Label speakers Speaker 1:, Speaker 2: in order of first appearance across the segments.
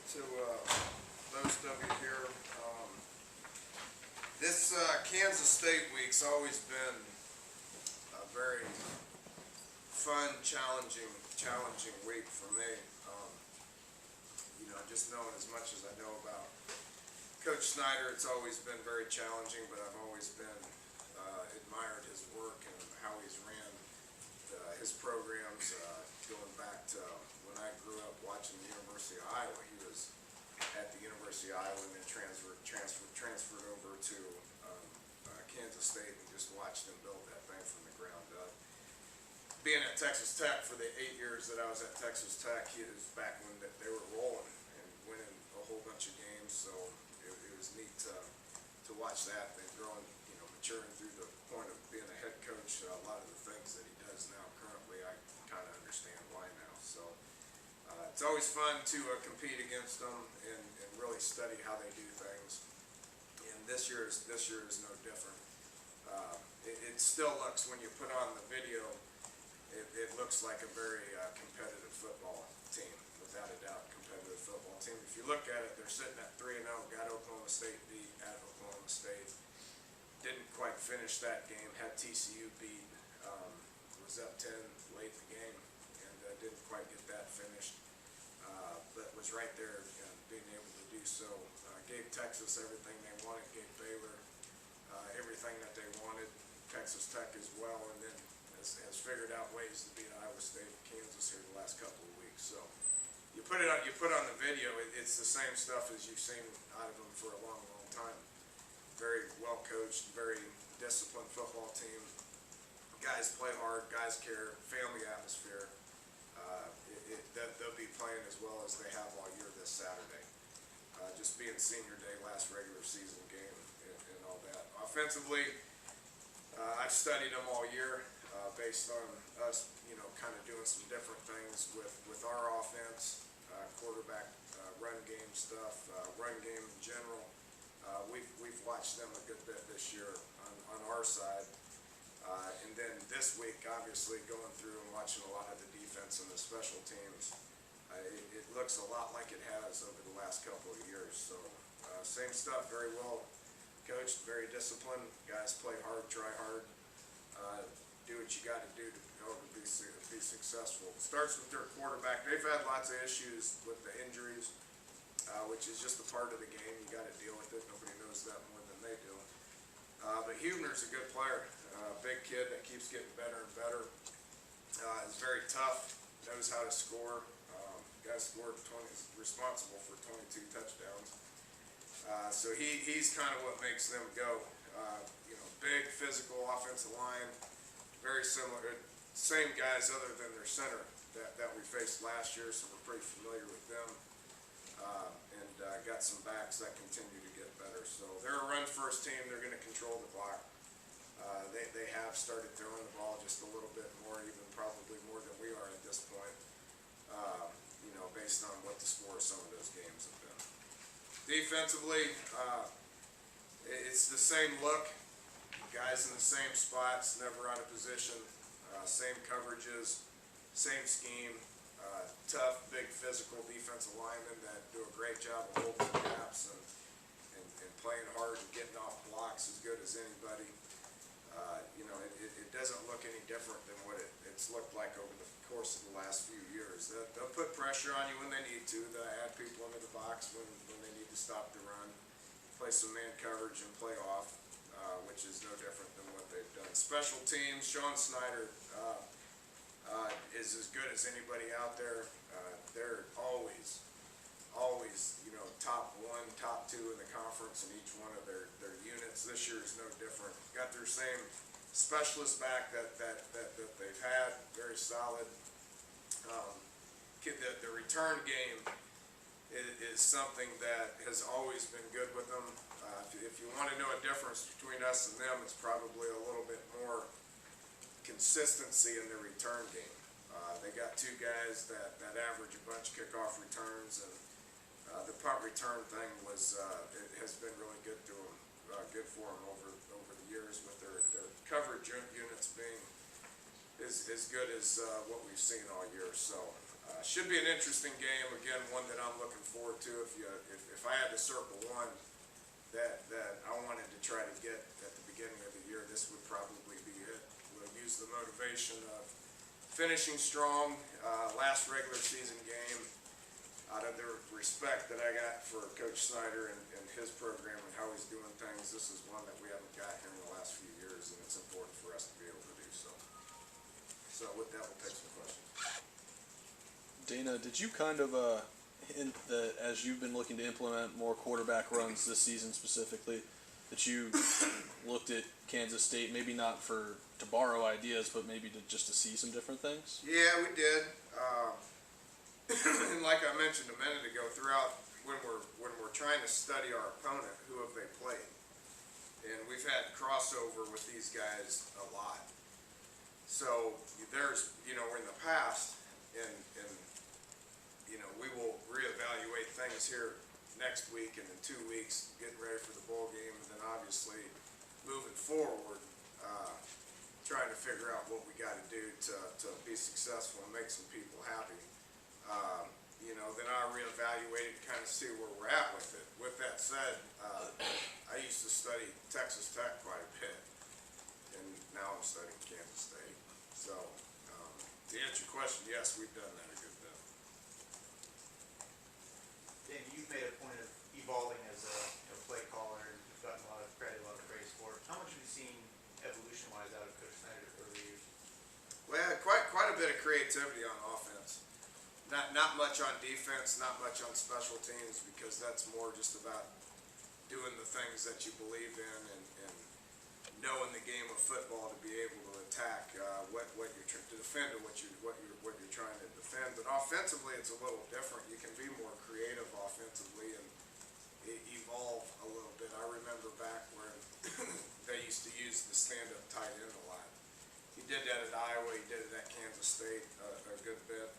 Speaker 1: to most of you here. This Kansas State week's always been a very fun, challenging week for me. Just knowing as much as I know about Coach Snyder, it's always been very challenging, but I've always been admired his work and how he's ran his programs, going back to when I grew up watching the University of Iowa. He was at the University of Iowa and then transferred over to Kansas State, and just watched him build that thing from the ground up. Being at Texas Tech for the 8 years that I was at Texas Tech, he was back when they were rolling and winning a whole bunch of games. So it was neat to watch that and growing, maturing through the point of being a head coach. A lot of the things that he does now currently, I kind of understand why now. So it's always fun to compete against them and really study how they do things. And this year is no different. It still looks, when you put on the video, it looks like a very competitive football team, without a doubt, competitive football team. If you look at it, they're sitting at 3-0, got Oklahoma State beat at Oklahoma State. Didn't quite finish that game, had TCU beat, was up 10 late in the game, and didn't quite get that finished, but was right there, being able to do so. Gave Texas everything they wanted, gave Baylor everything that they wanted, Texas Tech as well, and then has figured out ways to beat Iowa State and Kansas here the last couple of weeks. So you put on the video, it's the same stuff as you've seen out of them for a long time. Very well coached, very disciplined football team. Guys play hard, guys care, family atmosphere. They'll be playing as well as they have all year this Saturday. Just being senior day, last regular season game, and all that. Offensively, I've studied them all year, based on us, kind of doing some different things with our offense, quarterback, run game stuff, run game in general. We've watched them a good bit this year on our side, and then this week, obviously, going through and watching a lot of the defense and the special teams. It looks a lot like it has over the last couple of years. So same stuff, very well coached, very disciplined. Guys play hard, try hard, do what you got to do to be successful. It starts with their quarterback. They've had lots of issues with the injuries, which is just a part of the game. You got to deal with it. Nobody knows that more than they do. But Huebner's a good player, big kid that keeps getting better and better. Is very tough, knows how to score. Guy scored is responsible for 22 touchdowns. So he's kind of what makes them go. Big physical offensive line, very similar, same guys other than their center that we faced last year, so we're pretty familiar with them. And got some backs that continue to get better. So they're a run-first team. They're going to control the clock. They have started throwing the ball just a little bit more, even probably more than we are at this point, based on what the score of some of those games have been. Defensively, it's the same look. Guys in the same spots, never out of position, same coverages, same scheme. Tough, big, physical defensive linemen that do a great job of holding gaps and playing hard and getting off blocks as good as anybody. It doesn't look any different than what it's looked like over the course of the last few years. They'll put pressure on you when they need to. They'll add people into the box when they need to stop the run, play some man coverage and play off, which is no different than what they've done. Special teams, Sean Snyder is as good as anybody out there. They're always, top one, top two in the conference in each one of their units. This year is no different. Got their same specialist back that they've had, very solid. The return game is something that has always been good with them. If you want to know a difference between us and them, it's probably a little bit more consistency in the return game. They got two guys that average a bunch of kickoff returns, and the punt return thing has been really good to them, good for them over the years, with their coverage units being as good as what we've seen all year. So Should be an interesting game. Again, one that I'm looking forward to. If I had to circle one that I wanted to try to get at the beginning of the year, this would probably be it. We'll use the motivation of finishing strong, last regular season game. Out of the respect that I got for Coach Snyder and his program and how he's doing things, this is one that we haven't got here in the last few years, and it's important for us to be able to do so. So with that, we'll take some questions.
Speaker 2: Dana, did you kind of hint that as you've been looking to implement more quarterback runs this season specifically, that you looked at Kansas State, maybe not to borrow ideas, but maybe to see some different things?
Speaker 1: Yeah, we did. And like I mentioned a minute ago, throughout when we're trying to study our opponent, who have they played? And we've had crossover with these guys a lot. So there's, in the past, and we will reevaluate things here next week and in 2 weeks, getting ready for the bowl game, and then obviously moving forward, trying to figure out what we got to do to be successful and make some people happy. Then I reevaluate and kind of see where we're at with it. With that said, I used to study Texas Tech quite a bit, and now I'm studying Kansas State. So, to answer your question, yes, we've done that a good bit.
Speaker 3: Dan, you've made a point of evolving as a play caller, and you've gotten a lot of credit, a lot of praise for it. How much have you seen evolution-wise out of Coach Snyder over the years?
Speaker 1: Well, quite a bit of creativity on offense. Not much on defense, not much on special teams, because that's more just about doing the things that you believe in and knowing the game of football to be able to attack what you're to defend or what you're trying to defend. But offensively, it's a little different. You can be more creative offensively and evolve a little bit. I remember back when they used to use the stand-up tight end a lot. He did that at Iowa. He did it at Kansas State a good bit.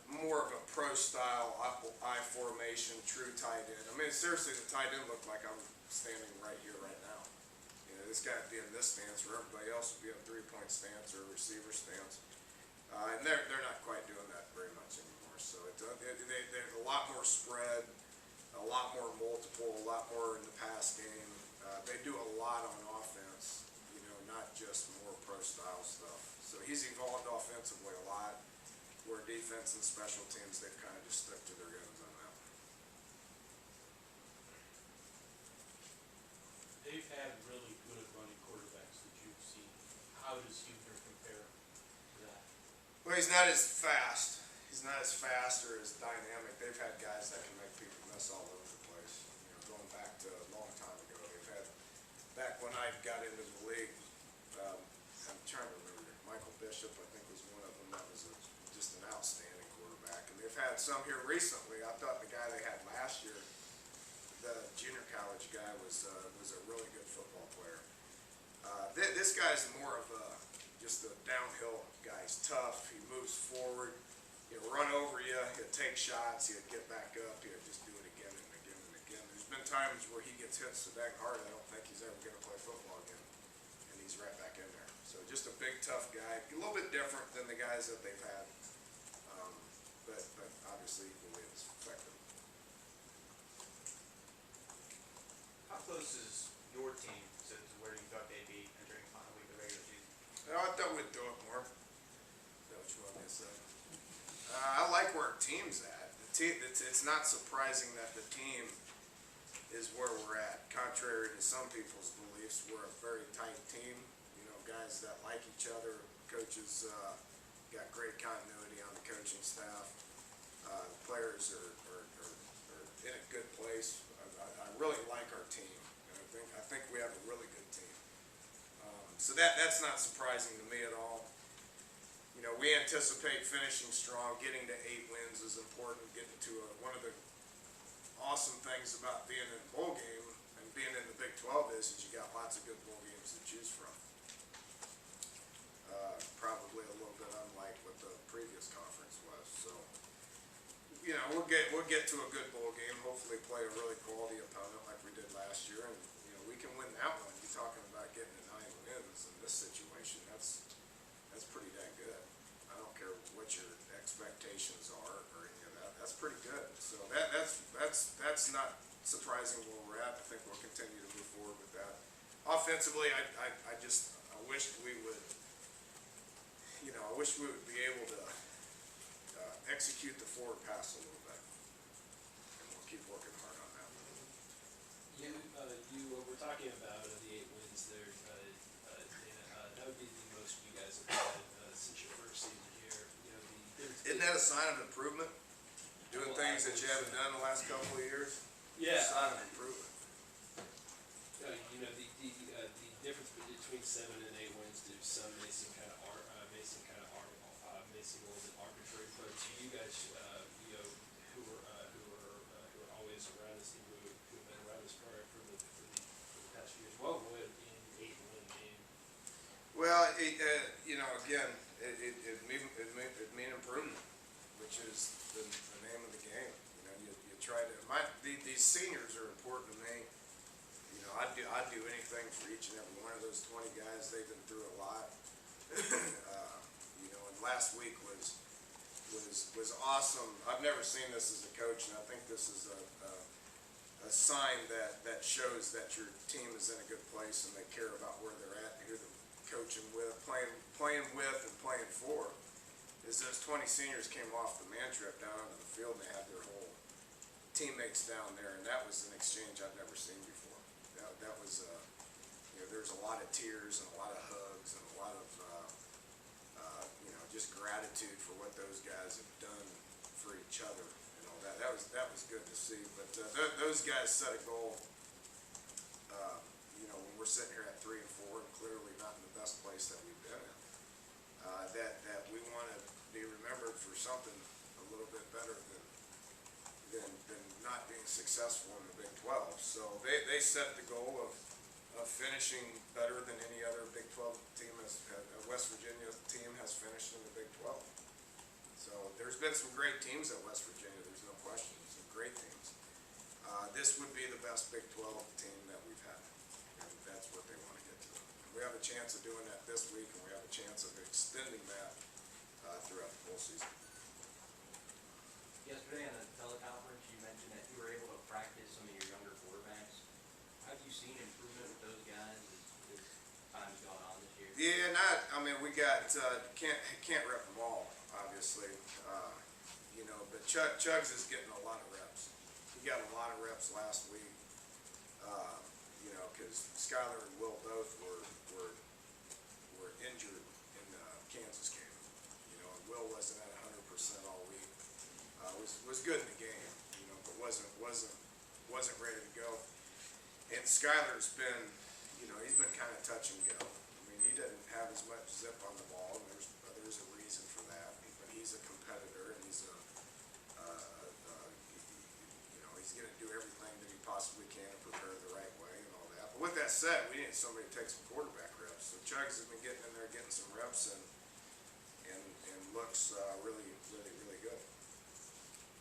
Speaker 1: More of a pro-style I formation, true tight end. I mean, seriously, the tight end looked like I'm standing right here, right now. This guy would be in this stance, where everybody else would be in a three-point stance or a receiver stance. And they're not quite doing that very much anymore. So there's a lot more spread, a lot more multiple, a lot more in the pass game. They do a lot on offense, not just more pro-style stuff. So he's evolved offensively a lot. Where defense and special teams, they've kind of just stuck to their guns on that one.
Speaker 4: They've had really good running quarterbacks that you've seen. How does Huber compare to that?
Speaker 1: Well, he's not as fast. He's not as fast or as dynamic. They've had guys that can make people miss all over the place. Going back to a long time ago, they've had, back when I got into the league, I'm trying to remember, Michael Bishop, I think, was one of them. That was just an outstanding quarterback. And they've had some here recently. I thought the guy they had last year, the junior college guy, was a really good football player. This guy's more of just a downhill guy. He's tough. He moves forward. He'll run over you. He'll take shots. He'll get back up. He'll just do it again and again and again. There's been times where he gets hit so dang hard, I don't think he's ever going to play football again. And he's right back in there. So just a big, tough guy. A little bit different than the guys that they've had. But obviously equally as effective.
Speaker 3: How close is your team to where you thought they'd be entering the final week of the regular season?
Speaker 1: I thought we'd do it more. Is that what you want me to say? I like where our team's at. It's not surprising that the team is where we're at. Contrary to some people's beliefs, we're a very tight team. Guys that like each other. Coaches got great continuity on the coaching staff. The players are in a good place. I really like our team. And I think we have a really good team. So that's not surprising to me at all. We anticipate finishing strong. Getting to 8 wins is important. Getting to one of the awesome things about being in a bowl game and being in the Big 12 is you got lots of good bowl games to choose from. Probably a little bit unlike what the previous conference was. So, we'll get to a good bowl game. Hopefully, play a really quality opponent like we did last year, and we can win that one. You're talking about getting to 9 wins in this situation. That's pretty dang good. don't care what your expectations are or any of that. That's pretty good. So that's not surprising where we're at. I think we'll continue to move forward with that. Offensively, I wish we would, I wish we would be able to execute the forward pass a little bit, and we'll keep working hard on that.
Speaker 5: You were talking about the 8 wins there, Dana. That would be the most you guys have had since your first season here.
Speaker 1: Isn't that a sign of improvement? Doing things that you haven't done the last couple of years?
Speaker 5: Yeah.
Speaker 1: It's a sign of improvement.
Speaker 5: The difference between 7 and 8 wins to some may seem kind of may seem a little bit arbitrary, but to you guys, who are always around this team, who've been around this program for the past few years, what would an 8-win game?
Speaker 1: Well, again, it mean improvement, which is the name of the game. You try to. These seniors are important to me. I'd do anything for each and every one of those 20 guys. They've been through a lot. And last week was awesome. I've never seen this as a coach, and I think this is a sign that shows that your team is in a good place and they care about where they're at and who they're coaching with, playing with, and playing for. Is those 20 seniors came off the man trip down onto the field and they had their whole teammates down there, and that was an exchange I've never seen before. That was there's a lot of tears and a lot of hugs and a lot of just gratitude for what those guys have done for each other and all that. That was good to see. But those guys set a goal. When we're sitting here at 3 and 4, and clearly not in the best place that we've been in, that we want to be remembered for something a little bit better than not being successful in the Big 12. So they set the goal of finishing better than any other Big 12 team West Virginia team has finished in the Big 12. So there's been some great teams at West Virginia, there's no question, some great teams. This would be the best Big 12 team that we've had, and that's what they want to get to. We have a chance of doing that this week, and we have a chance of extending that throughout the whole season.
Speaker 6: Yesterday on the teleconference, you mentioned that you were able to practice some of your younger quarterbacks. Have you seen improvement with those guys as time's gone on this year?
Speaker 1: Yeah, we got, can't rep them all, obviously, but Chugs is getting a lot of reps. He got a lot of reps last week, because Skylar and Will both were injured in the Kansas game. And Will wasn't at 100% all week. Was good in the game, but wasn't ready to go. And Skylar's been, he's been kind of touch and go. He doesn't have as much zip on the ball, and there's a reason for that. But he's a competitor, and he's going to do everything that he possibly can to prepare the right way and all that. But with that said, we need somebody to take some quarterback reps. So Chugs has been getting in there, getting some reps, and looks really, really, really good.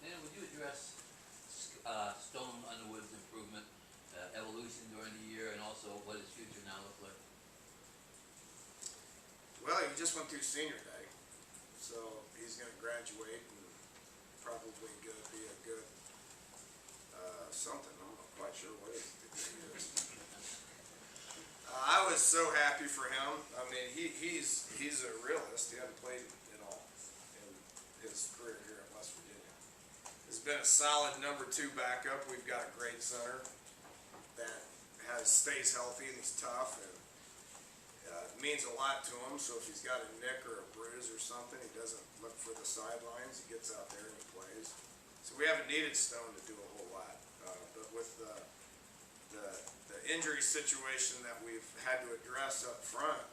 Speaker 7: Dan, would you address Stone Underwood's improvement, evolution during the year, and also what his future now looks like?
Speaker 1: Well, he just went through senior day, so he's going to graduate and probably going to be a good something. I'm not quite sure what his degree is. I was so happy for him. He's a realist. He hasn't played at all in his career here at West Virginia. He's been a solid number 2 backup. We've got a great center that stays healthy and he's tough, and it means a lot to him. So if he's got a nick or a bruise or something, he doesn't look for the sidelines. He gets out there and he plays. So we haven't needed Stone to do a whole lot, but with the injury situation that we've had to address up front,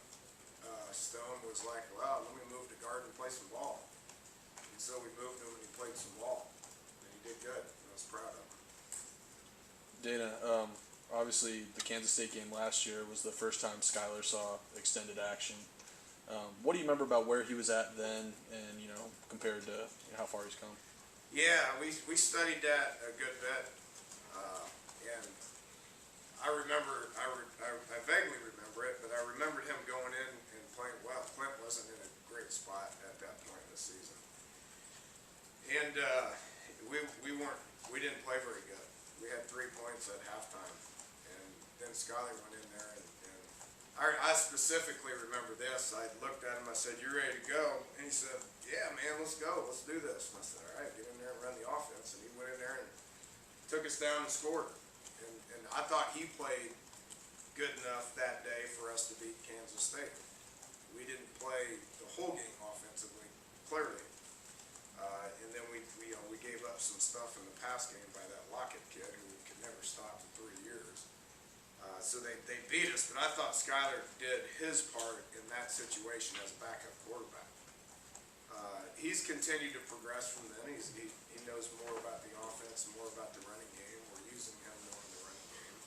Speaker 1: Stone was like, well, let me move to guard and play some ball. And so we moved him and he played some ball. And he did good. I was proud of him.
Speaker 2: Dana, obviously the Kansas State game last year was the first time Skylar saw extended action. What do you remember about where he was at then, and compared to how far he's come?
Speaker 1: Yeah, we studied that a good bit, and I remember, I vaguely remember it, but I remembered him going in and playing well. Clint wasn't in a great spot at that point in the season. And, we didn't play very good. We had 3 points at halftime, and then Skyler went in there and I specifically remember this. I looked at him, I said, "You ready to go?" And he said, "Yeah, man, let's go. Let's do this." And I said, "All right, get in there and run the offense." And he went in there and took us down and scored. And I thought he played good enough that day for us to beat Kansas State. We didn't play the whole game offensively, clearly. And then we gave up some stuff in the pass game by that Lockett kid who could never stop in 3 years. So they beat us, but I thought Skyler did his part in that situation as a backup quarterback. He's continued to progress from then. He knows more about the offense, more about the running game. We're using him more in the running game.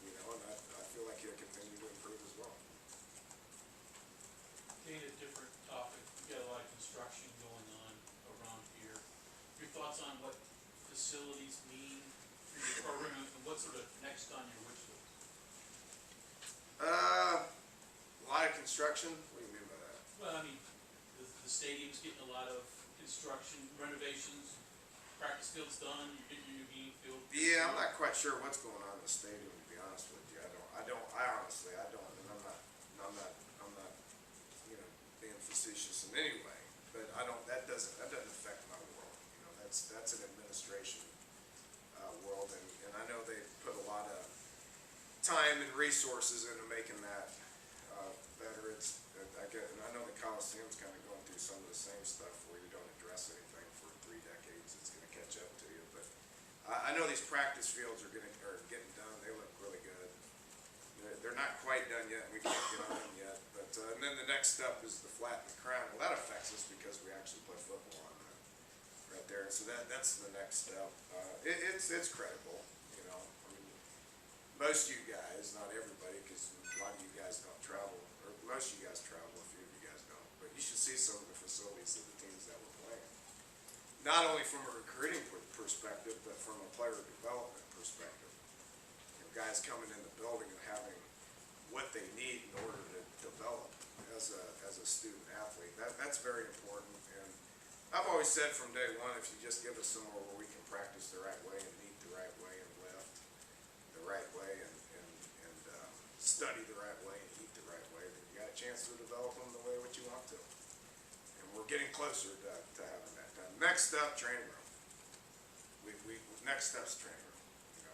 Speaker 1: And I feel like he'll continue to improve as well.
Speaker 4: Dana, different topic, we got a lot of construction going on around here. Your thoughts on what facilities mean for your program, and what's sort of next on your wish list?
Speaker 1: A lot of construction. What do you mean by that?
Speaker 4: Well, I mean, the stadium's getting a lot of construction, renovations, practice field's done, you're getting your new game field.
Speaker 1: Yeah, I'm not quite sure what's going on in the stadium, to be honest with you. I honestly, I don't, and I'm not, being facetious in any way, but that doesn't affect my world. That's an administration, world, and I know they put a lot of time and resources into making that, better. And I know the Coliseum's kind of going through some of the same stuff where you don't address anything for 3 decades. It's going to catch up to you, but I know these practice fields are getting done. They look really good. They're not quite done yet. We can't get on them yet. But and then the next step is the flat and the crown. Well, that affects us because we actually play football on that right there. So that's the next step. It's credible. I mean, most of you guys, not everybody, because a lot of you guys don't travel, or most of you guys travel. A few of you guys don't. But you should see some of the facilities of the teams that we're playing. Not only from a recruiting perspective, but from a player development perspective. Guys coming in the building and having what they need in order to develop as a student athlete. That's very important. And I've always said from day one, if you just give us somewhere where we can practice the right way and meet the right way and lift the right way and study the right way and eat the right way, then you got a chance to develop them the way what you want to. And we're getting closer to having that done. Next up, training room. Next step's training room.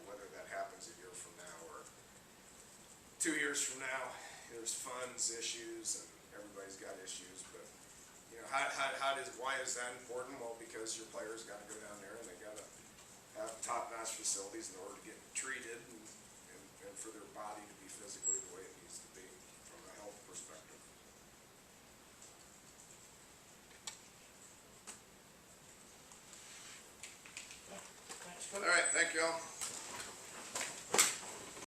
Speaker 1: Whether that happens a year from now or 2 years from now, there's funds issues and everybody's got issues. But why is that important? Well, because your players got to go down there and they got to have top-notch facilities in order to get treated and for their body to be physically the way it needs to be from a health perspective. All right, thank you all.